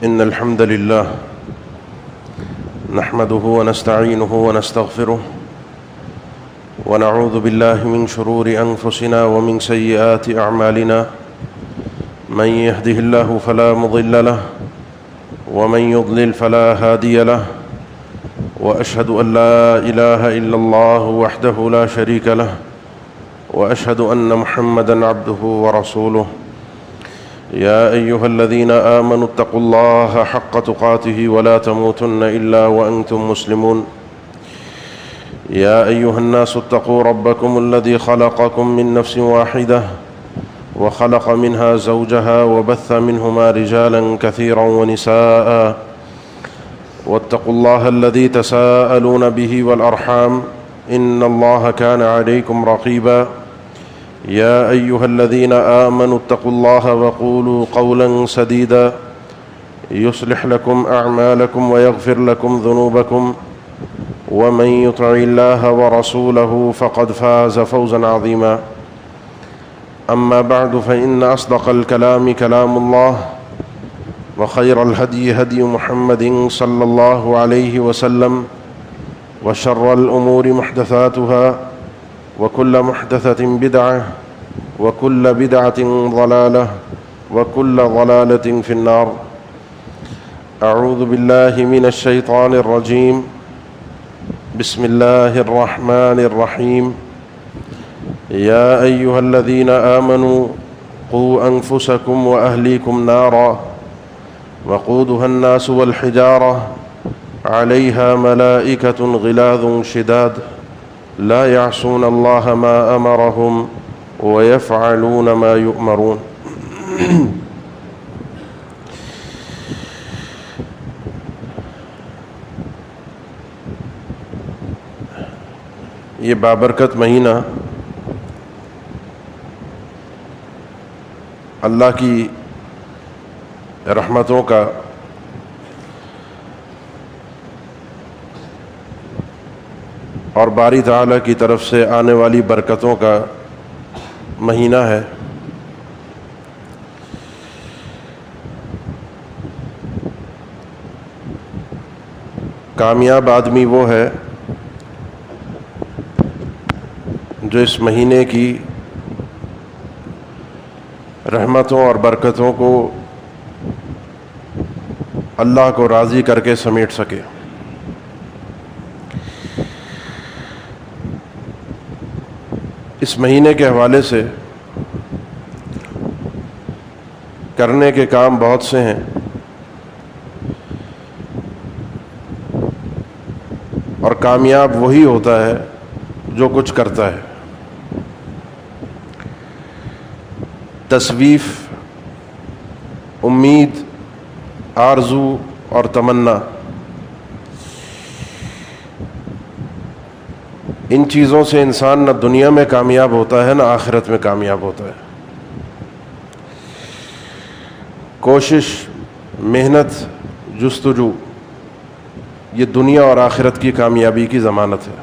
إن الحمد لله نحمده ونستعينه ونستغفره ونعوذ بالله من شرور أنفسنا ومن سيئات أعمالنا من يهده الله فلا مضل له ومن يضلل فلا هادي له وأشهد أن لا إله إلا الله وحده لا شريك له وأشهد أن محمدًا عبده ورسوله يا أيها الذين آمنوا اتقوا الله حق تقاته ولا تموتن إلا وأنتم مسلمون يا أيها الناس اتقوا ربكم الذي خلقكم من نفس واحدة وخلق منها زوجها وبث منهما رجالا كثيرا ونساء واتقوا الله الذي تساءلون به والأرحام إن الله كان عليكم رقيبا يا أيها الذين آمنوا اتقوا الله وقولوا قولا سديدا يصلح لكم أعمالكم ويغفر لكم ذنوبكم ومن يطع الله ورسوله فقد فاز فوزا عظيما أما بعد فإن أصدق الكلام كلام الله وخير الهدي هدي محمد صلى الله عليه وسلم وشر الأمور محدثاتها وكل محدثة بدعة وكل بدعة ضلالة وكل ضلالة في النار أعوذ بالله من الشيطان الرجيم بسم الله الرحمن الرحيم يا أيها الذين آمنوا قوا أنفسكم وأهليكم نارا وقودها الناس والحجارة عليها ملائكة غلاظ شداد لا يعصون الله ما أمرهم ويفعلون ما يؤمرون یہ بابرکت مہینہ اللہ کی رحمتوں کا اور باری تعالیٰ کی طرف سے آنے والی برکتوں کا مہینہ ہے۔ کامیاب آدمی وہ ہے جو اس مہینے کی رحمتوں اور برکتوں کو اللہ کو راضی کر کے سمیٹ سکے۔ اس مہینے کے حوالے سے کرنے کے کام بہت سے ہیں، اور کامیاب وہی ہوتا ہے جو کچھ کرتا ہے۔ تصویف، امید، آرزو اور تمنا، ان چیزوں سے انسان نہ دنیا میں کامیاب ہوتا ہے نہ آخرت میں کامیاب ہوتا ہے۔ کوشش، محنت، جستجو، یہ دنیا اور آخرت کی کامیابی کی ضمانت ہے۔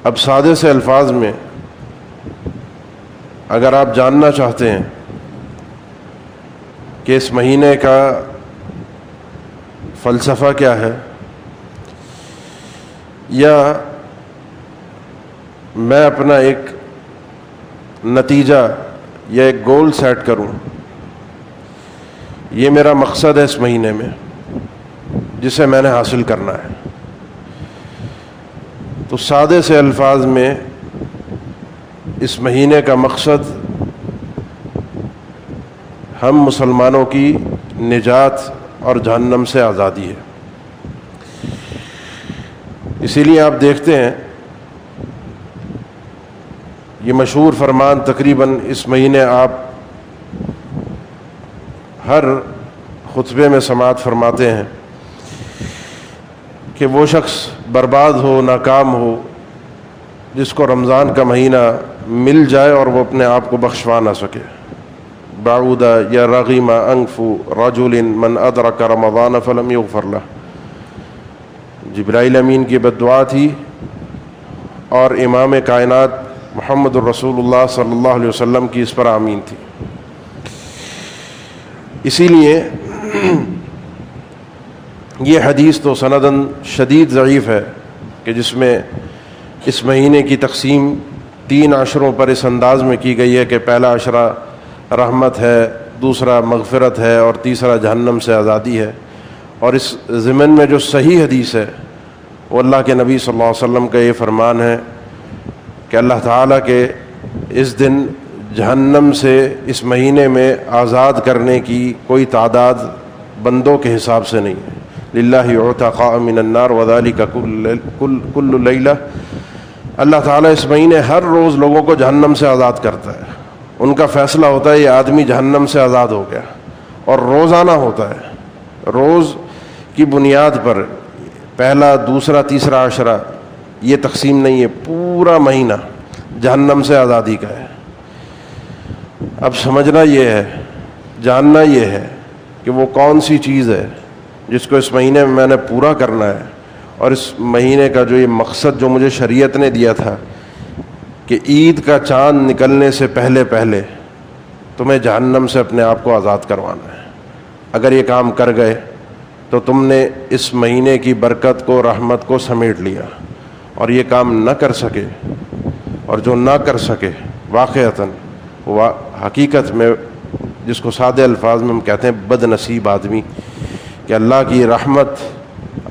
اب سادے سے الفاظ میں اگر آپ جاننا چاہتے ہیں کہ اس مہینے کا فلسفہ کیا ہے، یا میں اپنا ایک نتیجہ یا ایک گول سیٹ کروں، یہ میرا مقصد ہے اس مہینے میں جسے میں نے حاصل کرنا ہے، تو سادے سے الفاظ میں اس مہینے کا مقصد ہم مسلمانوں کی نجات اور جہنم سے آزادی ہے۔ اسی لیے آپ دیکھتے ہیں یہ مشہور فرمان تقریباً اس مہینے آپ ہر خطبے میں سماعت فرماتے ہیں کہ وہ شخص برباد ہو، ناکام ہو، جس کو رمضان کا مہینہ مل جائے اور وہ اپنے آپ کو بخشوا نہ سکے۔ بعود یا رغیم انف رجل من ادرک رمضان فلم یغفر لہ، جبرائیل امین کی بد دعا تھی، اور امام کائنات محمد الرسول اللہ صلی اللہ علیہ وسلم کی اس پر آمین تھی۔ اسی لیے یہ حدیث تو سندن شدید ضعیف ہے کہ جس میں اس مہینے کی تقسیم 3 عشروں پر اس انداز میں کی گئی ہے کہ پہلا عشرہ رحمت ہے، دوسرا مغفرت ہے، اور تیسرا جہنم سے آزادی ہے۔ اور اس ضمن میں جو صحیح حدیث ہے وہ اللہ کے نبی صلی اللہ علیہ وسلم کا یہ فرمان ہے کہ اللہ تعالیٰ کے اس دن جہنم سے اس مہینے میں آزاد کرنے کی کوئی تعداد بندوں کے حساب سے نہیں ہے۔ للہ عتقاء من النار وذلک کل لیلہ، اللہ تعالیٰ اس مہینے ہر روز لوگوں کو جہنم سے آزاد کرتا ہے۔ ان کا فیصلہ ہوتا ہے یہ آدمی جہنم سے آزاد ہو گیا، اور روزانہ ہوتا ہے، روز کی بنیاد پر پہلا، دوسرا، تیسرا عشرہ یہ تقسیم نہیں ہے، پورا مہینہ جہنم سے آزادی کا ہے۔ اب سمجھنا یہ ہے، جاننا یہ ہے کہ وہ کون سی چیز ہے جس کو اس مہینے میں نے پورا کرنا ہے، اور اس مہینے کا جو یہ مقصد جو مجھے شریعت نے دیا تھا کہ عید کا چاند نکلنے سے پہلے پہلے تمہیں جہنم سے اپنے آپ کو آزاد کروانا ہے۔ اگر یہ کام کر گئے تو تم نے اس مہینے کی برکت کو، رحمت کو سمیٹ لیا، اور یہ کام نہ کر سکے، اور جو نہ کر سکے واقعتاً حقیقت میں جس کو سادے الفاظ میں ہم کہتے ہیں بد نصیب آدمی، کہ اللہ کی رحمت،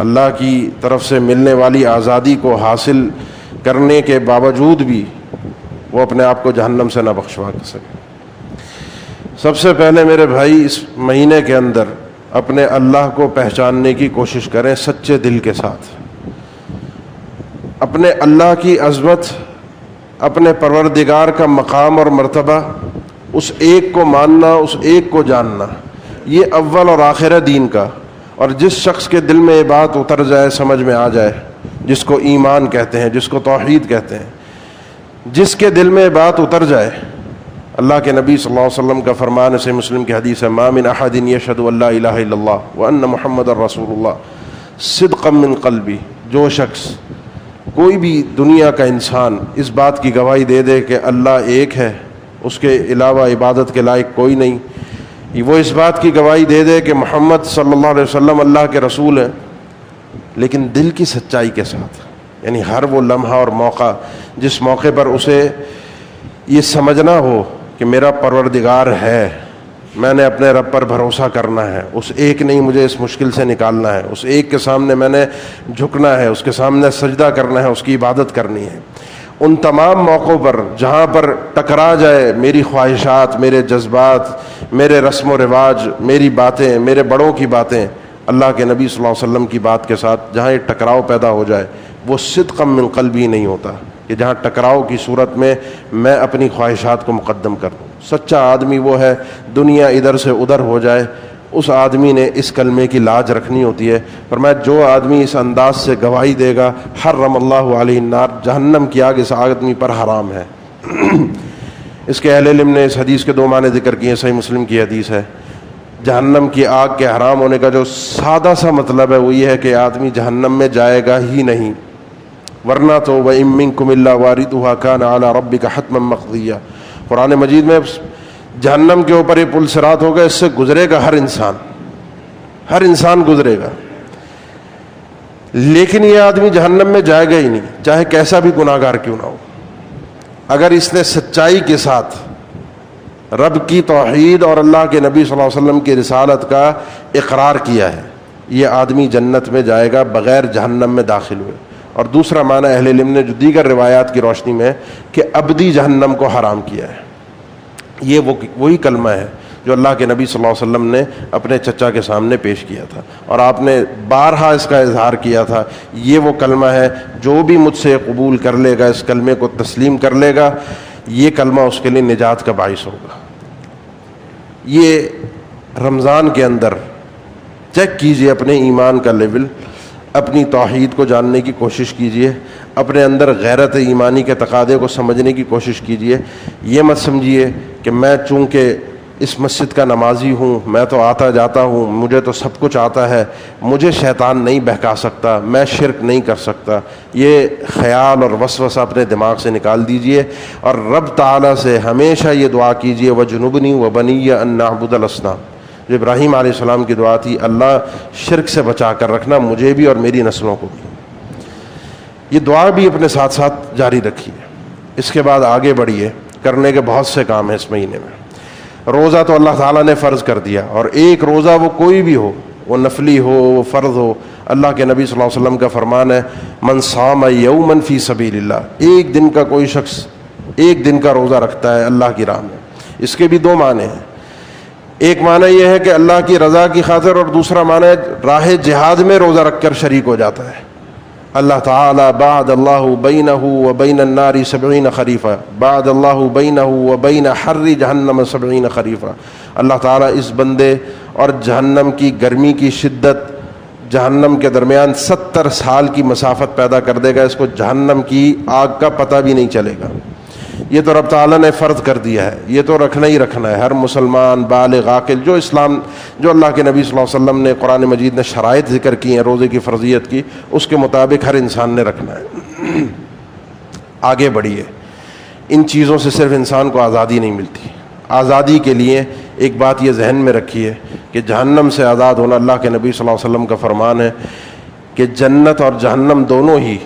اللہ کی طرف سے ملنے والی آزادی کو حاصل کرنے کے باوجود بھی وہ اپنے آپ کو جہنم سے نہ بخشوا کر سکے۔ سب سے پہلے میرے بھائی اس مہینے کے اندر اپنے اللہ کو پہچاننے کی کوشش کریں سچے دل کے ساتھ، اپنے اللہ کی عظمت، اپنے پروردگار کا مقام اور مرتبہ، اس ایک کو ماننا، اس ایک کو جاننا، یہ اول اور آخر ہے دین کا۔ اور جس شخص کے دل میں یہ بات اتر جائے، سمجھ میں آ جائے، جس کو ایمان کہتے ہیں، جس کو توحید کہتے ہیں، جس کے دل میں یہ بات اتر جائے، اللہ کے نبی صلی اللہ علیہ وسلم کا فرمان ہے، صحیح مسلم کی حدیث ہے، ما من احد یشہد ان لا الہ الا اللہ وان محمد رسول اللہ صدقا من قلبی، جو شخص، کوئی بھی دنیا کا انسان اس بات کی گواہی دے دے کہ اللہ ایک ہے، اس کے علاوہ عبادت کے لائق کوئی نہیں، وہ اس بات کی گواہی دے دے کہ محمد صلی اللہ علیہ وسلم اللہ کے رسول ہیں، لیکن دل کی سچائی کے ساتھ، یعنی ہر وہ لمحہ اور موقع جس موقع پر اسے یہ سمجھنا ہو کہ میرا پروردگار ہے، میں نے اپنے رب پر بھروسہ کرنا ہے، اس ایک نے ہی مجھے اس مشکل سے نکالنا ہے، اس ایک کے سامنے میں نے جھکنا ہے، اس کے سامنے سجدہ کرنا ہے، اس کی عبادت کرنی ہے۔ ان تمام موقعوں پر جہاں پر ٹکرا جائے میری خواہشات، میرے جذبات، میرے رسم و رواج، میری باتیں، میرے بڑوں کی باتیں، اللہ کے نبی صلی اللہ علیہ وسلم کی بات کے ساتھ جہاں یہ ٹکراؤ پیدا ہو جائے، وہ صدقا من قلبی نہیں ہوتا کہ جہاں ٹکراؤ کی صورت میں میں اپنی خواہشات کو مقدم کر دوں۔ سچا آدمی وہ ہے، دنیا ادھر سے ادھر ہو جائے، اس آدمی نے اس کلمے کی لاج رکھنی ہوتی ہے۔ فرمایا جو آدمی اس انداز سے گواہی دے گا، حرم اللہ علیہ النار، جہنم کی آگ اس آدمی پر حرام ہے۔ اس کے اہل علم نے اس حدیث کے 2 معنی ذکر کیے ہیں، صحیح مسلم کی حدیث ہے۔ جہنم کی آگ کے حرام ہونے کا جو سادہ سا مطلب ہے وہ یہ ہے کہ آدمی جہنم میں جائے گا ہی نہیں، ورنہ تو وَإِن مِّنكُمْ إِلَّا وَارِدُهَا كَانَ عَلَىٰ رَبِّكَ حَتْمًا مَّقْضِيًّا، قرآن مجید میں جہنم کے اوپر یہ پل صراط ہوگا، اس سے گزرے گا ہر انسان گزرے گا، لیکن یہ آدمی جہنم میں جائے گا ہی نہیں، چاہے کیسا بھی گناہ گار کیوں نہ ہو۔ اگر اس نے سچائی کے ساتھ رب کی توحید اور اللہ کے نبی صلی اللہ علیہ وسلم کی رسالت کا اقرار کیا ہے، یہ آدمی جنت میں جائے گا بغیر جہنم میں داخل ہوئے۔ اور دوسرا معنی اہل علم نے جو دیگر روایات کی روشنی میں کہ ابدی جہنم کو حرام کیا ہے، یہ وہی کلمہ ہے جو اللہ کے نبی صلی اللہ علیہ وسلم نے اپنے چچا کے سامنے پیش کیا تھا، اور آپ نے بارہا اس کا اظہار کیا تھا، یہ وہ کلمہ ہے جو بھی مجھ سے قبول کر لے گا، اس کلمے کو تسلیم کر لے گا، یہ کلمہ اس کے لیے نجات کا باعث ہوگا۔ یہ رمضان کے اندر چیک کیجئے اپنے ایمان کا لیول، اپنی توحید کو جاننے کی کوشش کیجئے، اپنے اندر غیرت ایمانی کے تقاضے کو سمجھنے کی کوشش کیجئے۔ یہ مت سمجھیے کہ میں چونکہ اس مسجد کا نمازی ہوں، میں تو آتا جاتا ہوں، مجھے تو سب کچھ آتا ہے، مجھے شیطان نہیں بہکا سکتا، میں شرک نہیں کر سکتا۔ یہ خیال اور وسوسہ اپنے دماغ سے نکال دیجئے، اور رب تعالیٰ سے ہمیشہ یہ دعا کیجئے وَجُنُبْنِي وَبَنِيَّ أَن نَّعْبُدَ الْأَصْنَامَ، جو ابراہیم علیہ السلام کی دعا تھی، اللہ شرک سے بچا کر رکھنا مجھے بھی اور میری نسلوں کو بھی. یہ دعا بھی اپنے ساتھ ساتھ جاری رکھیے. اس کے بعد آگے بڑھیے. کرنے کے بہت سے کام ہیں اس مہینے میں. روزہ تو اللہ تعالیٰ نے فرض کر دیا، اور ایک روزہ وہ کوئی بھی ہو، وہ نفلی ہو، وہ فرض ہو. اللہ کے نبی صلی اللہ علیہ وسلم کا فرمان ہے، من صام یوما فی سبیل اللہ، ایک دن کا کوئی شخص ایک دن کا روزہ رکھتا ہے اللہ کی راہ میں. اس کے بھی دو معنی ہیں. ایک معنی یہ ہے کہ اللہ کی رضا کی خاطر، اور دوسرا معنی ہے راہ جہاد میں روزہ رکھ کر شریک ہو جاتا ہے. اللہ تعالیٰ بعد اللہ بینہ و بین النار 70 خریفہ، بعد اللہ بینہ و بین حر جہنم 70 خریفہ. اللہ تعالیٰ اس بندے اور جہنم کی گرمی کی شدت، جہنم کے درمیان 70 سال کی مسافت پیدا کر دے گا. اس کو جہنم کی آگ کا پتہ بھی نہیں چلے گا. یہ تو رب تعالیٰ نے فرض کر دیا ہے، یہ تو رکھنا ہی رکھنا ہے. ہر مسلمان بالغ عاقل، جو اللہ کے نبی صلی اللہ علیہ وسلم نے قرآن مجید نے شرائط ذکر کی ہیں روزے کی فرضیت کی، اس کے مطابق ہر انسان نے رکھنا ہے. آگے بڑھیے. ان چیزوں سے صرف انسان کو آزادی نہیں ملتی. آزادی کے لیے ایک بات یہ ذہن میں رکھیے کہ جہنم سے آزاد ہونا، اللہ کے نبی صلی اللہ علیہ وسلم کا فرمان ہے کہ جنت اور جہنم دونوں ہی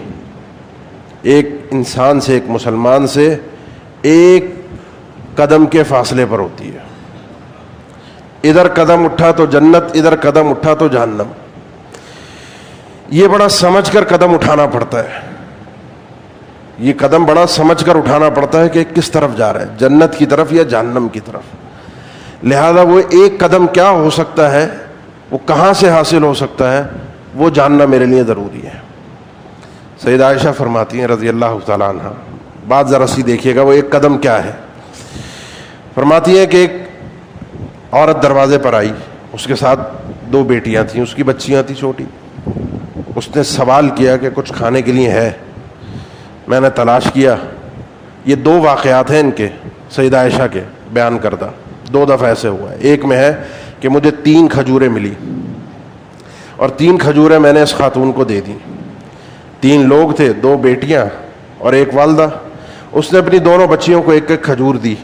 ایک انسان سے، ایک مسلمان سے ایک قدم کے فاصلے پر ہوتی ہے. ادھر قدم اٹھا تو جنت، ادھر قدم اٹھا تو جہنم. یہ بڑا سمجھ کر قدم اٹھانا پڑتا ہے. یہ قدم بڑا سمجھ کر اٹھانا پڑتا ہے کہ کس طرف جا رہا ہے، جنت کی طرف یا جہنم کی طرف. لہذا وہ ایک قدم کیا ہو سکتا ہے، وہ کہاں سے حاصل ہو سکتا ہے، وہ جاننا میرے لیے ضروری ہے. سیدہ عائشہ فرماتی ہیں رضی اللہ تعالیٰ عنہ، بات ذرا سی دیکھیے گا وہ ایک قدم کیا ہے. فرماتی ہیں کہ ایک عورت دروازے پر آئی، اس کے ساتھ 2 بیٹیاں تھیں، اس کی بچیاں تھیں چھوٹی. اس نے سوال کیا کہ کچھ کھانے کے لیے ہے؟ میں نے تلاش کیا. یہ 2 واقعات ہیں ان کے، سیدہ عائشہ کے بیان کردہ. 2 دفعہ ایسے ہوا ہے. ایک میں ہے کہ مجھے 3 کھجوریں ملی، اور 3 کھجوریں میں نے اس خاتون کو دے دیں. 3 لوگ تھے، 2 بیٹیاں اور ایک والدہ. اس نے اپنی دونوں بچیوں کو 1 کھجور دی،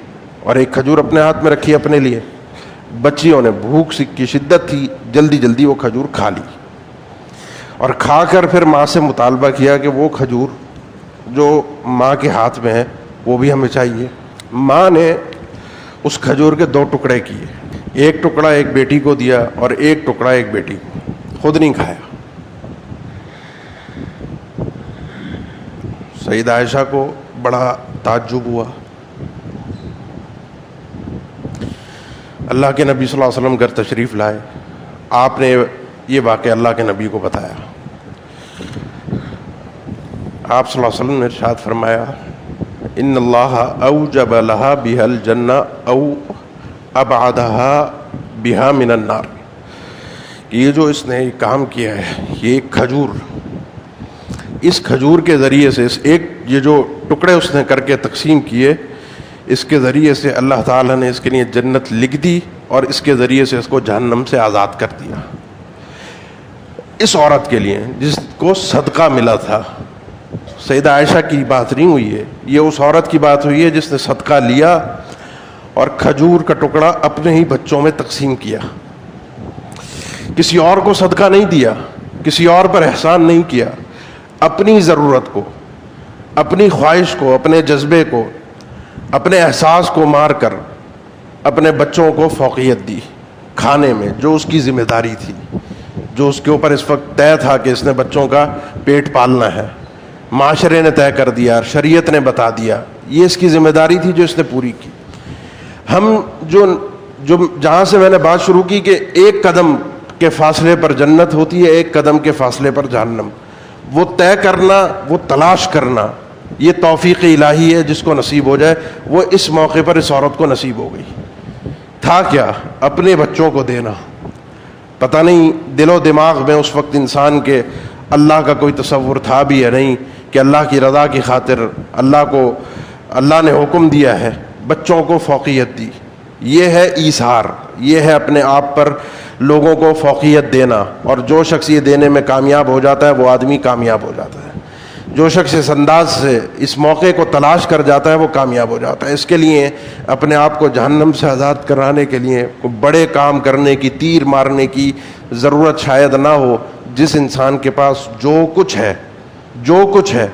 اور 1 کھجور اپنے ہاتھ میں رکھی اپنے لیے. بچیوں نے بھوک کی شدت تھی، جلدی جلدی وہ کھجور کھا لی، اور کھا کر پھر ماں سے مطالبہ کیا کہ وہ کھجور جو ماں کے ہاتھ میں ہے وہ بھی ہمیں چاہیے. ماں نے اس کھجور کے 2 ٹکڑے کیے، 1 ٹکڑا ایک بیٹی کو دیا اور 1 ٹکڑا ایک بیٹی کو، خود نہیں کھایا. سیدہ عائشہ کو بڑا تعجب ہوا. اللہ کے نبی صلی اللہ علیہ وسلم گھر تشریف لائے. آپ نے یہ واقعہ اللہ کے نبی کو بتایا. آپ صلی اللہ علیہ وسلم نے ارشاد فرمایا، ان اللہ اوجب لها بها الجنہ او ابعدها بها من النار. یہ جو اس نے کام کیا ہے، یہ ایک کھجور، اس کھجور کے ذریعے سے یہ جو ٹکڑے اس نے کر کے تقسیم کیے، اس کے ذریعے سے اللہ تعالیٰ نے اس کے لیے جنت لکھ دی، اور اس کے ذریعے سے اس کو جہنم سے آزاد کر دیا. اس عورت کے لیے جس کو صدقہ ملا تھا، سیدہ عائشہ کی بات نہیں ہوئی ہے، یہ اس عورت کی بات ہوئی ہے جس نے صدقہ لیا اور کھجور کا ٹکڑا اپنے ہی بچوں میں تقسیم کیا. کسی اور کو صدقہ نہیں دیا، کسی اور پر احسان نہیں کیا، اپنی ضرورت کو، اپنی خواہش کو، اپنے جذبے کو، اپنے احساس کو مار کر اپنے بچوں کو فوقیت دی کھانے میں، جو اس کی ذمہ داری تھی، جو اس کے اوپر اس وقت طے تھا کہ اس نے بچوں کا پیٹ پالنا ہے. معاشرے نے طے کر دیا، شریعت نے بتا دیا، یہ اس کی ذمہ داری تھی جو اس نے پوری کی. ہم جو جہاں سے میں نے بات شروع کی کہ 1 قدم کے فاصلے پر جنت ہوتی ہے، 1 قدم کے فاصلے پر جہنم، وہ طے کرنا، وہ تلاش کرنا، یہ توفیق الہی ہے. جس کو نصیب ہو جائے وہ اس موقع پر اس عورت کو نصیب ہو گئی. تھا کیا؟ اپنے بچوں کو دینا. پتہ نہیں دل و دماغ میں اس وقت انسان کے اللہ کا کوئی تصور تھا بھی یا نہیں، کہ اللہ کی رضا کی خاطر اللہ نے حکم دیا ہے، بچوں کو فوقیت دی. یہ ہے ایثار، یہ ہے اپنے آپ پر لوگوں کو فوقیت دینا. اور جو شخص یہ دینے میں کامیاب ہو جاتا ہے وہ آدمی کامیاب ہو جاتا ہے. جو شخص اس انداز سے اس موقع کو تلاش کر جاتا ہے وہ کامیاب ہو جاتا ہے. اس کے لیے اپنے آپ کو جہنم سے آزاد کرانے کے لیے بڑے کام کرنے کی، تیر مارنے کی ضرورت شاید نہ ہو. جس انسان کے پاس جو کچھ ہے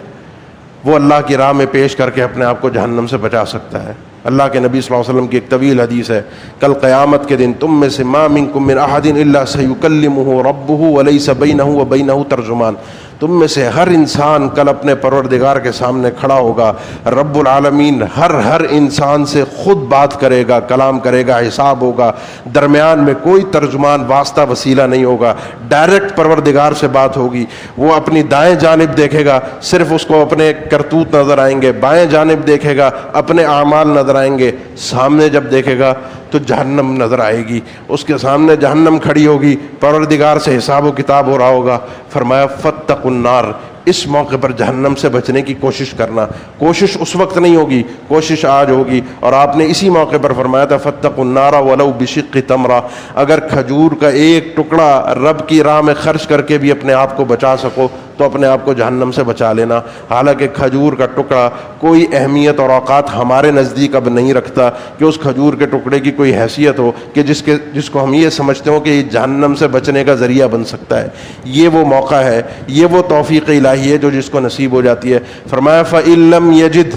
وہ اللہ کی راہ میں پیش کر کے اپنے آپ کو جہنم سے بچا سکتا ہے. اللہ کے نبی صلی اللہ علیہ وسلم کی ایک طویل حدیث ہے، کل قیامت کے دن تم میں سے ما منکم من احد الا سیکلمہ ربہ ولیس بینہ وبینہ ترجمان. تم میں سے ہر انسان کل اپنے پروردگار کے سامنے کھڑا ہوگا. رب العالمین ہر انسان سے خود بات کرے گا، کلام کرے گا، حساب ہوگا. درمیان میں کوئی ترجمان واسطہ وسیلہ نہیں ہوگا، ڈائریکٹ پروردگار سے بات ہوگی. وہ اپنی دائیں جانب دیکھے گا، صرف اس کو اپنے کرتوت نظر آئیں گے. بائیں جانب دیکھے گا، اپنے اعمال نظر آئیں گے. سامنے جب دیکھے گا تو جہنم نظر آئے گی. اس کے سامنے جہنم کھڑی ہوگی، پروردگار سے حساب و کتاب ہو رہا ہوگا. فرمایا فاتقوا النار. اس موقع پر جہنم سے بچنے کی کوشش کرنا. کوشش اس وقت نہیں ہوگی، کوشش آج ہوگی. اور آپ نے اسی موقع پر فرمایا تھا فاتقوا النار ولو بشق تمرہ. اگر کھجور کا ایک ٹکڑا رب کی راہ میں خرچ کر کے بھی اپنے آپ کو بچا سکو تو اپنے آپ کو جہنم سے بچا لینا. حالانکہ کھجور کا ٹکڑا کوئی اہمیت اور اوقات ہمارے نزدیک اب نہیں رکھتا کہ اس کھجور کے ٹکڑے کی کوئی حیثیت ہو کہ جس کو ہم یہ سمجھتے ہوں کہ یہ جہنم سے بچنے کا ذریعہ بن سکتا ہے. یہ وہ موقع ہے، یہ وہ توفیق الہی ہے جو جس کو نصیب ہو جاتی ہے. فرمایا فَإِن لَّمْ يَجِدْ.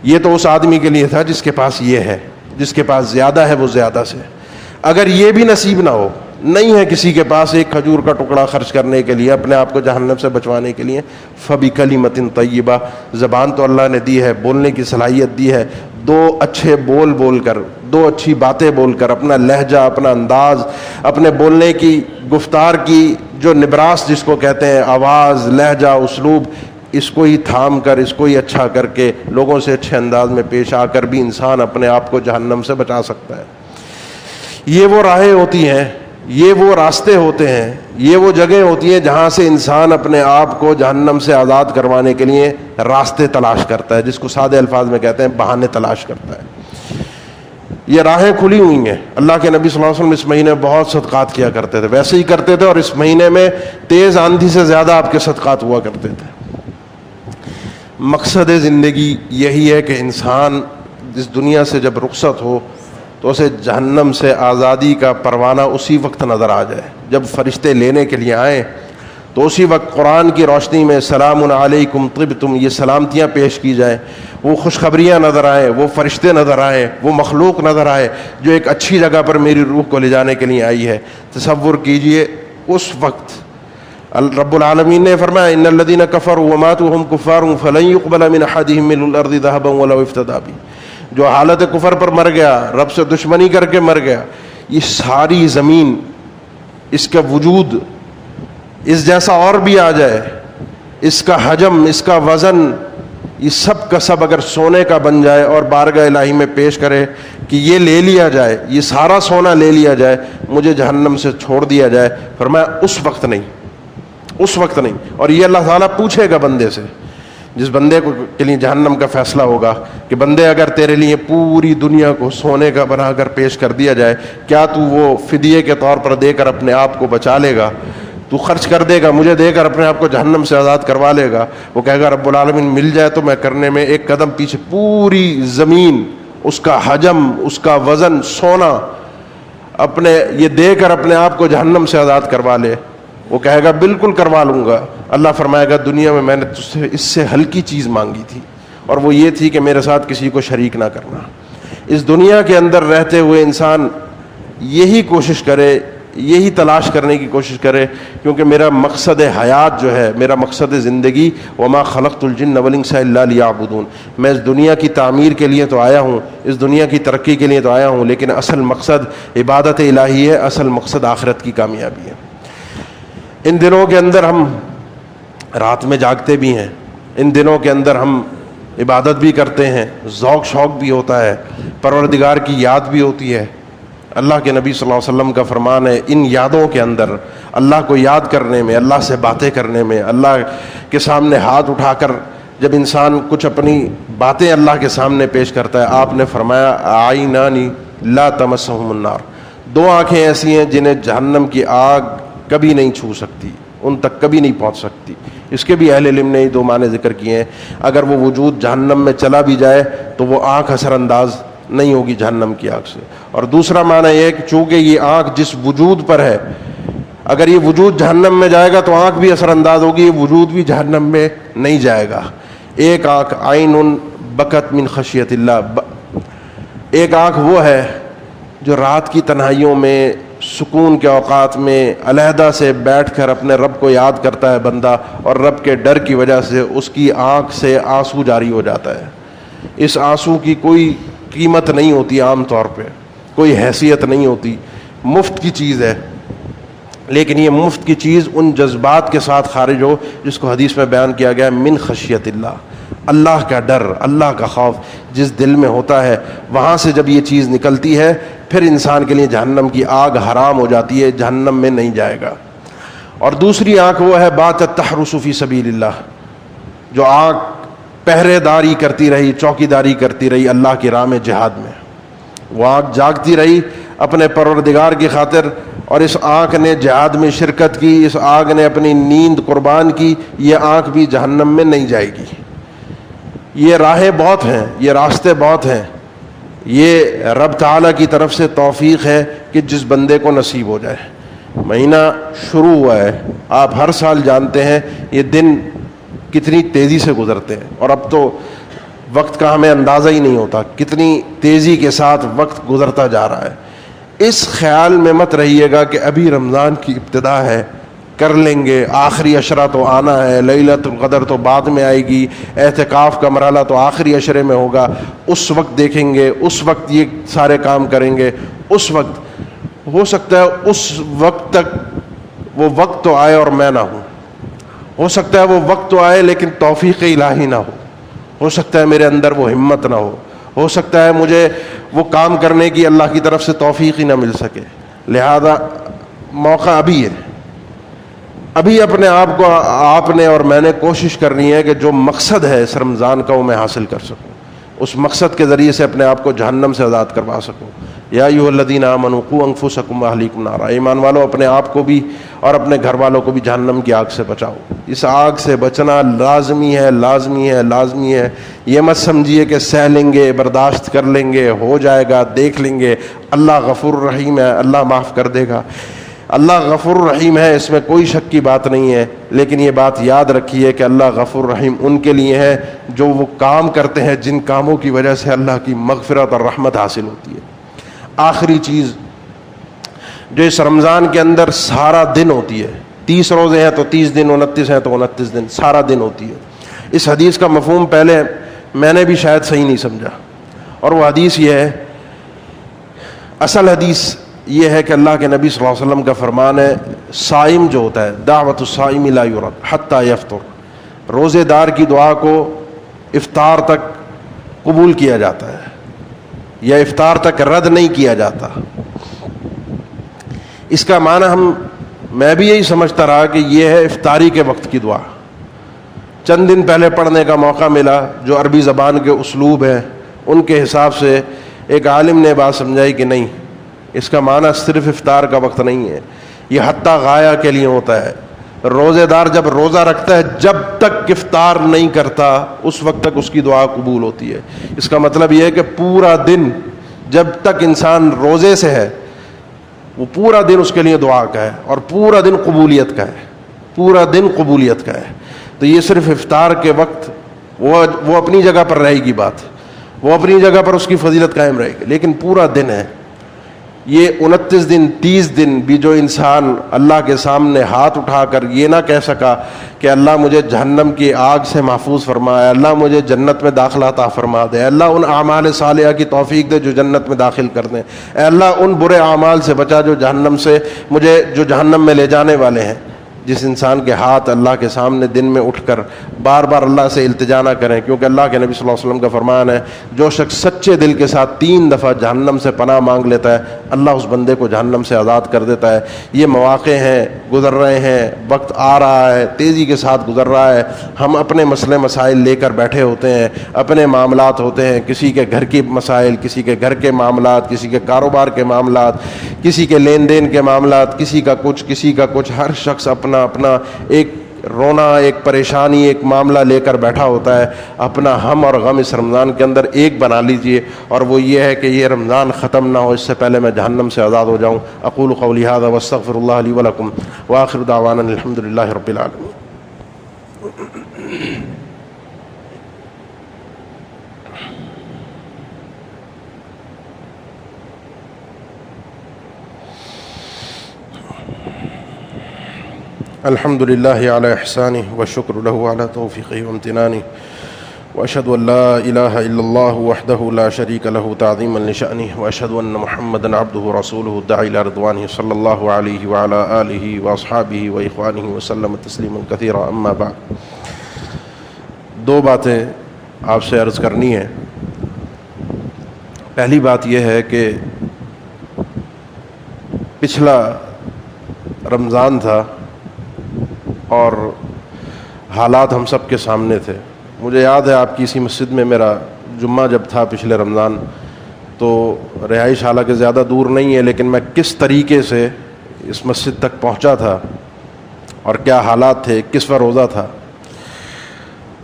یہ تو اس آدمی کے لیے تھا جس کے پاس یہ ہے، جس کے پاس زیادہ ہے وہ زیادہ سے. اگر یہ بھی نصیب نہ ہو، نہیں ہے کسی کے پاس ایک کھجور کا ٹکڑا خرچ کرنے کے لیے اپنے آپ کو جہنم سے بچوانے کے لیے، فَبِكَلِمَةٍ طَيِّبَةٍ. زبان تو اللہ نے دی ہے، بولنے کی صلاحیت دی ہے. دو اچھے بول کر، دو اچھی باتیں بول کر، اپنا لہجہ، اپنا انداز، اپنے بولنے کی گفتار کی جو نبراس جس کو کہتے ہیں، آواز، لہجہ، اسلوب، اس کو ہی تھام کر، اس کو ہی اچھا کر کے لوگوں سے اچھے انداز میں پیش آ کر بھی انسان اپنے آپ کو جہنم سے بچا سکتا ہے. یہ وہ راہیں ہوتی ہیں، یہ وہ راستے ہوتے ہیں، یہ وہ جگہ ہوتی ہیں جہاں سے انسان اپنے آپ کو جہنم سے آزاد کروانے کے لیے راستے تلاش کرتا ہے، جس کو سادے الفاظ میں کہتے ہیں بہانے تلاش کرتا ہے. یہ راہیں کھلی ہوئی ہیں. اللہ کے نبی صلی اللہ علیہ وسلم اس مہینے بہت صدقات کیا کرتے تھے، ویسے ہی کرتے تھے، اور اس مہینے میں تیز آندھی سے زیادہ آپ کے صدقات ہوا کرتے تھے. مقصد زندگی یہی ہے کہ انسان اس دنیا سے جب رخصت ہو تو اسے جہنم سے آزادی کا پروانہ اسی وقت نظر آ جائے. جب فرشتے لینے کے لیے آئیں تو اسی وقت قرآن کی روشنی میں سلام علیکم طبتم یہ سلامتیاں پیش کی جائیں، وہ خوشخبریاں نظر آئیں، وہ فرشتے نظر آئیں، وہ مخلوق نظر آئے جو ایک اچھی جگہ پر میری روح کو لے جانے کے لیے آئی ہے. تصور کیجئے اس وقت رب العالمین نے فرمایا ان الذین کفروا وماتوا وهم کفار فلن يقبل من احدهم ملء الارض ذهبا ولو افتدى به. جو حالت کفر پر مر گیا، رب سے دشمنی کر کے مر گیا، یہ ساری زمین، اس کا وجود اس جیسا اور بھی آ جائے، اس کا حجم، اس کا وزن، یہ سب کا سب اگر سونے کا بن جائے اور بارگاہ الہی میں پیش کرے کہ یہ لے لیا جائے، یہ سارا سونا لے لیا جائے، مجھے جہنم سے چھوڑ دیا جائے، فرمایا اس وقت نہیں. اور یہ اللہ تعالیٰ پوچھے گا بندے سے، جس بندے کو کے لیے جہنم کا فیصلہ ہوگا کہ بندے اگر تیرے لیے پوری دنیا کو سونے کا بنا کر پیش کر دیا جائے، کیا تو وہ فدیے کے طور پر دے کر اپنے آپ کو بچا لے گا؟ تو خرچ کر دے گا، مجھے دے کر اپنے آپ کو جہنم سے آزاد کروا لے گا؟ وہ کہے گا رب العالمین مل جائے تو میں کرنے میں ایک قدم پیچھے، پوری زمین، اس کا حجم، اس کا وزن، سونا اپنے یہ دے کر اپنے آپ کو جہنم سے آزاد کروا لے. وہ کہے گا بالکل کروا لوں گا. اللہ فرمائے گا دنیا میں نے تجھ سے اس سے ہلکی چیز مانگی تھی، اور وہ یہ تھی کہ میرے ساتھ کسی کو شریک نہ کرنا. اس دنیا کے اندر رہتے ہوئے انسان یہی کوشش کرے، یہی تلاش کرنے کی کوشش کرے، کیونکہ میرا مقصد حیات جو ہے، میرا مقصد زندگی، وما خلقت الجن والانس الا لیعبدون، میں اس دنیا کی تعمیر کے لیے تو آیا ہوں، اس دنیا کی ترقی کے لیے تو آیا ہوں، لیکن اصل مقصد عبادت الہی ہے، اصل مقصد آخرت کی کامیابی ہے. ان دنوں کے اندر ہم رات میں جاگتے بھی ہیں، ان دنوں کے اندر ہم عبادت بھی کرتے ہیں، ذوق شوق بھی ہوتا ہے، پروردگار کی یاد بھی ہوتی ہے. اللہ کے نبی صلی اللہ علیہ وسلم کا فرمان ہے ان یادوں کے اندر، اللہ کو یاد کرنے میں، اللہ سے باتیں کرنے میں، اللہ کے سامنے ہاتھ اٹھا کر جب انسان کچھ اپنی باتیں اللہ کے سامنے پیش کرتا ہے، آپ نے فرمایا عینانی لا تمسہم النار، دو آنکھیں ایسی ہیں جنہیں جہنم کی آگ کبھی نہیں چھو سکتی. ان تک کبھی نہیں پہنچ سکتی. اس کے بھی اہل علم نے دو معنی ذکر کیے ہیں. اگر وہ وجود جہنم میں چلا بھی جائے تو وہ آنکھ اثر انداز نہیں ہوگی جہنم کی آگ سے. اور دوسرا معنی یہ ہے کہ چونکہ یہ آنکھ جس وجود پر ہے، اگر یہ وجود جہنم میں جائے گا تو آنکھ بھی اثر انداز ہوگی، یہ وجود بھی جہنم میں نہیں جائے گا. ایک آنکھ عین بکت من خشیت اللہ، ایک آنکھ وہ ہے جو رات کی تنہائیوں میں، سکون کے اوقات میں علیحدہ سے بیٹھ کر اپنے رب کو یاد کرتا ہے بندہ، اور رب کے ڈر کی وجہ سے اس کی آنکھ سے آنسو جاری ہو جاتا ہے. اس آنسو کی کوئی قیمت نہیں ہوتی، عام طور پہ کوئی حیثیت نہیں ہوتی، مفت کی چیز ہے. لیکن یہ مفت کی چیز ان جذبات کے ساتھ خارج ہو جس کو حدیث میں بیان کیا گیا ہے، من خشیت اللہ، اللہ کا ڈر، اللہ کا خوف جس دل میں ہوتا ہے، وہاں سے جب یہ چیز نکلتی ہے پھر انسان کے لیے جہنم کی آگ حرام ہو جاتی ہے، جہنم میں نہیں جائے گا. اور دوسری آنکھ وہ ہے بات تحرس فی سبیل اللہ، جو آنکھ پہرے داری کرتی رہی، چوکی داری کرتی رہی اللہ کی راہ میں، جہاد میں. وہ آنکھ جاگتی رہی اپنے پروردگار کی خاطر، اور اس آنکھ نے جہاد میں شرکت کی، اس آنکھ نے اپنی نیند قربان کی. یہ آنکھ بھی جہنم میں نہیں جائے گی. یہ راہیں بہت ہیں، یہ راستے بہت ہیں. یہ رب تعالیٰ کی طرف سے توفیق ہے کہ جس بندے کو نصیب ہو جائے. مہینہ شروع ہوا ہے، آپ ہر سال جانتے ہیں یہ دن کتنی تیزی سے گزرتے ہیں، اور اب تو وقت کا ہمیں اندازہ ہی نہیں ہوتا کتنی تیزی کے ساتھ وقت گزرتا جا رہا ہے. اس خیال میں مت رہیے گا کہ ابھی رمضان کی ابتدا ہے، کر لیں گے، آخری عشرہ تو آنا ہے، لیلۃ القدر تو بعد میں آئے گی، اعتکاف کا مرحلہ تو آخری عشرے میں ہوگا، اس وقت دیکھیں گے، اس وقت یہ سارے کام کریں گے. اس وقت ہو سکتا ہے اس وقت تک وہ وقت تو آئے اور میں نہ ہوں، ہو سکتا ہے وہ وقت تو آئے لیکن توفیق الہی نہ ہو سکتا ہے میرے اندر وہ ہمت نہ ہو سکتا ہے مجھے وہ کام کرنے کی اللہ کی طرف سے توفیق ہی نہ مل سکے. لہذا موقع ابھی ہے، ابھی اپنے آپ کو آپ نے اور میں نے کوشش کرنی ہے کہ جو مقصد ہے اس رمضان کا وہ میں حاصل کر سکوں، اس مقصد کے ذریعے سے اپنے آپ کو جہنم سے آزاد کروا سکوں. یا ایھا الذین آمنوا قوا انفسکم واہلیکم نارا، ایمان والو اپنے آپ کو بھی اور اپنے گھر والوں کو بھی جہنم کی آگ سے بچاؤ. اس آگ سے بچنا لازمی ہے، لازمی ہے، لازمی ہے. یہ مت سمجھیے کہ سہ لیں گے، برداشت کر لیں گے، ہو جائے گا، دیکھ لیں گے. اللہ غفور رحیم ہے، اللہ معاف کر دے گا. اللہ غفور رحیم ہے، اس میں کوئی شک کی بات نہیں ہے. لیکن یہ بات یاد رکھیے کہ اللہ غفور رحیم ان کے لیے ہے جو وہ کام کرتے ہیں جن کاموں کی وجہ سے اللہ کی مغفرت اور رحمت حاصل ہوتی ہے. آخری چیز جو اس رمضان کے اندر سارا دن ہوتی ہے، 30 روزے ہیں تو 30 دن، 29 ہیں تو 29 دن، سارا دن ہوتی ہے. اس حدیث کا مفہوم پہلے میں نے بھی شاید صحیح نہیں سمجھا، اور وہ حدیث یہ ہے، اصل حدیث یہ ہے کہ اللہ کے نبی صلی اللہ علیہ وسلم کا فرمان ہے، صائم جو ہوتا ہے، دعوت الصائم لا یرد حتی یفطر، روزے دار کی دعا کو افطار تک قبول کیا جاتا ہے یا افطار تک رد نہیں کیا جاتا. اس کا معنی میں بھی یہی سمجھتا رہا کہ یہ ہے افطاری کے وقت کی دعا. چند دن پہلے پڑھنے کا موقع ملا، جو عربی زبان کے اسلوب ہیں ان کے حساب سے ایک عالم نے بات سمجھائی کہ نہیں، اس کا معنی صرف افطار کا وقت نہیں ہے، یہ حتی غایہ کے لیے ہوتا ہے. روزے دار جب روزہ رکھتا ہے، جب تک افطار نہیں کرتا اس وقت تک اس کی دعا قبول ہوتی ہے. اس کا مطلب یہ ہے کہ پورا دن جب تک انسان روزے سے ہے، وہ پورا دن اس کے لیے دعا کا ہے اور پورا دن قبولیت کا ہے، پورا دن قبولیت کا ہے. تو یہ صرف افطار کے وقت وہ اپنی جگہ پر رہے گی، بات وہ اپنی جگہ پر اس کی فضیلت قائم رہے گی، لیکن پورا دن ہے. یہ 29 دن 30 دن بھی جو انسان اللہ کے سامنے ہاتھ اٹھا کر یہ نہ کہہ سکا کہ اللہ مجھے جہنم کی آگ سے محفوظ فرمائے، اللہ مجھے جنت میں داخلہ عطا فرما دے، اللہ ان اعمال صالحہ کی توفیق دے جو جنت میں داخل کر دیں، اے اللہ ان برے اعمال سے بچا جو جہنم سے مجھے جو جہنم میں لے جانے والے ہیں. جس انسان کے ہاتھ اللہ کے سامنے دن میں اٹھ کر بار بار اللہ سے التجا نہ کریں، کیونکہ اللہ کے نبی صلی اللہ علیہ وسلم کا فرمان ہے، جو شخص سچے دل کے ساتھ 3 دفعہ جہنم سے پناہ مانگ لیتا ہے، اللہ اس بندے کو جہنم سے آزاد کر دیتا ہے. یہ مواقع ہیں، گزر رہے ہیں، وقت آ رہا ہے، تیزی کے ساتھ گزر رہا ہے. ہم اپنے مسئلے مسائل لے کر بیٹھے ہوتے ہیں، اپنے معاملات ہوتے ہیں، کسی کے گھر کی مسائل، کسی کے گھر کے معاملات، کسی کے کاروبار کے معاملات، کسی کے لین دین کے معاملات، کسی کا کچھ، ہر شخص اپنا اپنا ایک رونا، ایک پریشانی، ایک معاملہ لے کر بیٹھا ہوتا ہے. اپنا ہم اور غم اس رمضان کے اندر ایک بنا لیجئے، اور وہ یہ ہے کہ یہ رمضان ختم نہ ہو اس سے پہلے میں جہنم سے آزاد ہو جاؤں. اقول قولی ھذا واستغفر اللہ لی ولکم وآخر دعوانا الحمد للہ رب العالمین. الحمد لله على إحسانه والشكر له على توفيقه وامتنانه وأشهد أن لا إله إلا الله وحده لا شريك له تعظيما لشأنه وأشهد أن محمدا عبده ورسوله الداعي إلى رضوانه صلى الله عليه وعلى آله وأصحابه وإخوانه وسلم تسليما كثيرا. أما بعد، دو باتیں آپ سے عرض کرنی ہے. پہلی بات یہ ہے کہ پچھلا رمضان تھا اور حالات ہم سب کے سامنے تھے. مجھے یاد ہے آپ کی اسی مسجد میں میرا جمعہ جب تھا پچھلے رمضان، تو رہائش حالانکہ زیادہ دور نہیں ہے، لیکن میں کس طریقے سے اس مسجد تک پہنچا تھا اور کیا حالات تھے، کسواں روزہ تھا.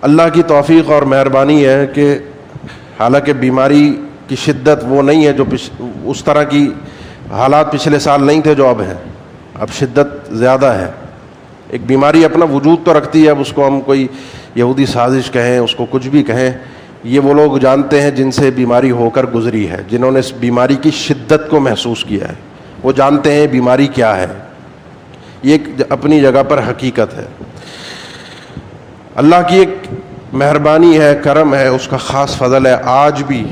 اللہ کی توفیق اور مہربانی ہے کہ حالانکہ بیماری کی شدت وہ نہیں ہے جو اس طرح کی حالات پچھلے سال نہیں تھے جو اب ہیں. اب شدت زیادہ ہے. ایک بیماری اپنا وجود تو رکھتی ہے، اب اس کو ہم کوئی یہودی سازش کہیں، اس کو کچھ بھی کہیں، یہ وہ لوگ جانتے ہیں جن سے بیماری ہو کر گزری ہے، جنہوں نے اس بیماری کی شدت کو محسوس کیا ہے، وہ جانتے ہیں بیماری کیا ہے. یہ ایک اپنی جگہ پر حقیقت ہے. اللہ کی ایک مہربانی ہے، کرم ہے، اس کا خاص فضل ہے. آج بھی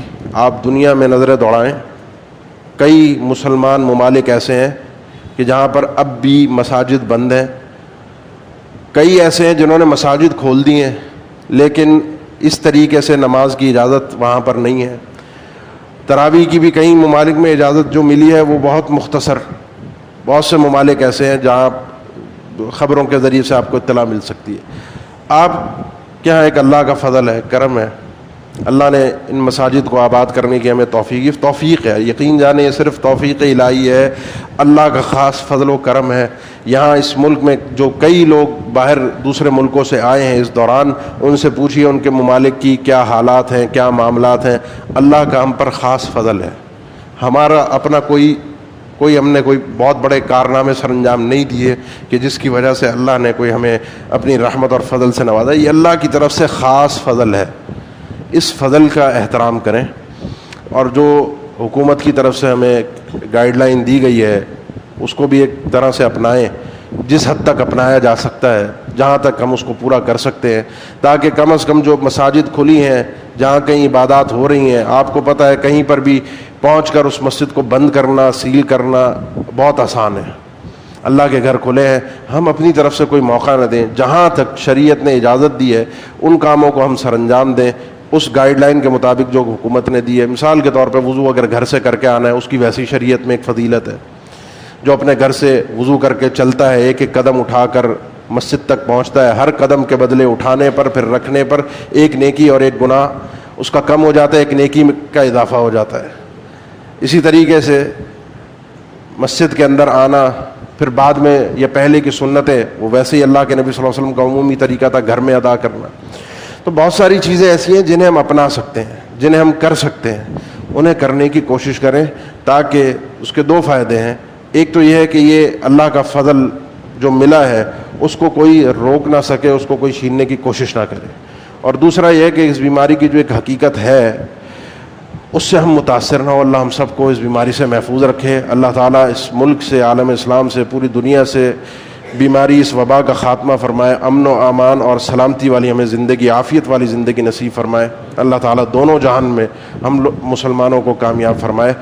آپ دنیا میں نظریں دوڑائیں، کئی مسلمان ممالک ایسے ہیں کہ جہاں پر اب بھی مساجد بند ہیں. کئی ایسے ہیں جنہوں نے مساجد کھول دی ہیں، لیکن اس طریقے سے نماز کی اجازت وہاں پر نہیں ہے. تراویح کی بھی کئی ممالک میں اجازت جو ملی ہے وہ بہت مختصر. بہت سے ممالک ایسے ہیں جہاں خبروں کے ذریعے سے آپ کو اطلاع مل سکتی ہے. آپ کیا ایک اللہ کا فضل ہے، کرم ہے. اللہ نے ان مساجد کو آباد کرنے کی ہمیں توفیق ہے. یقین جانے یہ صرف توفیق الہی ہے، اللہ کا خاص فضل و کرم ہے. یہاں اس ملک میں جو کئی لوگ باہر دوسرے ملکوں سے آئے ہیں اس دوران، ان سے پوچھیے ان کے ممالک کی کیا حالات ہیں، کیا معاملات ہیں. اللہ کا ہم پر خاص فضل ہے. ہمارا اپنا کوئی ہم نے کوئی بہت بڑے کارنامے سر انجام نہیں دیے کہ جس کی وجہ سے اللہ نے کوئی ہمیں اپنی رحمت اور فضل سے نوازا. یہ اللہ کی طرف سے خاص فضل ہے. اس فضل کا احترام کریں، اور جو حکومت کی طرف سے ہمیں گائیڈ لائن دی گئی ہے اس کو بھی ایک طرح سے اپنائیں، جس حد تک اپنایا جا سکتا ہے، جہاں تک ہم اس کو پورا کر سکتے ہیں، تاکہ کم از کم جو مساجد کھلی ہیں، جہاں کہیں عبادات ہو رہی ہیں، آپ کو پتہ ہے کہیں پر بھی پہنچ کر اس مسجد کو بند کرنا، سیل کرنا بہت آسان ہے. اللہ کے گھر کھلے ہیں، ہم اپنی طرف سے کوئی موقع نہ دیں. جہاں تک شریعت نے اجازت دی ہے ان کاموں کو ہم سر انجام دیں اس گائیڈ لائن کے مطابق جو حکومت نے دی ہے. مثال کے طور پہ وضو اگر گھر سے کر کے آنا ہے، اس کی ویسی شریعت میں ایک فضیلت ہے. جو اپنے گھر سے وضو کر کے چلتا ہے، ایک ایک قدم اٹھا کر مسجد تک پہنچتا ہے، ہر قدم کے بدلے اٹھانے پر پھر رکھنے پر ایک نیکی اور ایک گناہ اس کا کم ہو جاتا ہے، ایک نیکی کا اضافہ ہو جاتا ہے. اسی طریقے سے مسجد کے اندر آنا، پھر بعد میں یہ پہلے کی سنتیں وہ ویسے ہی اللہ کے نبی صلی اللہ علیہ وسلم کا عمومی طریقہ تھا گھر میں ادا کرنا. تو بہت ساری چیزیں ایسی ہیں جنہیں ہم اپنا سکتے ہیں، جنہیں ہم کر سکتے ہیں، انہیں کرنے کی کوشش کریں، تاکہ اس کے دو فائدے ہیں. ایک تو یہ ہے کہ یہ اللہ کا فضل جو ملا ہے اس کو کوئی روک نہ سکے، اس کو کوئی چھیننے کی کوشش نہ کرے. اور دوسرا یہ ہے کہ اس بیماری کی جو ایک حقیقت ہے اس سے ہم متاثر نہ ہو. اللہ ہم سب کو اس بیماری سے محفوظ رکھے. اللہ تعالیٰ اس ملک سے، عالم اسلام سے، پوری دنیا سے بیماری، اس وبا کا خاتمہ فرمائے. امن و امان اور سلامتی والی ہمیں زندگی، عافیت والی زندگی نصیب فرمائے. اللہ تعالیٰ دونوں جہان میں ہم مسلمانوں کو کامیاب فرمائے.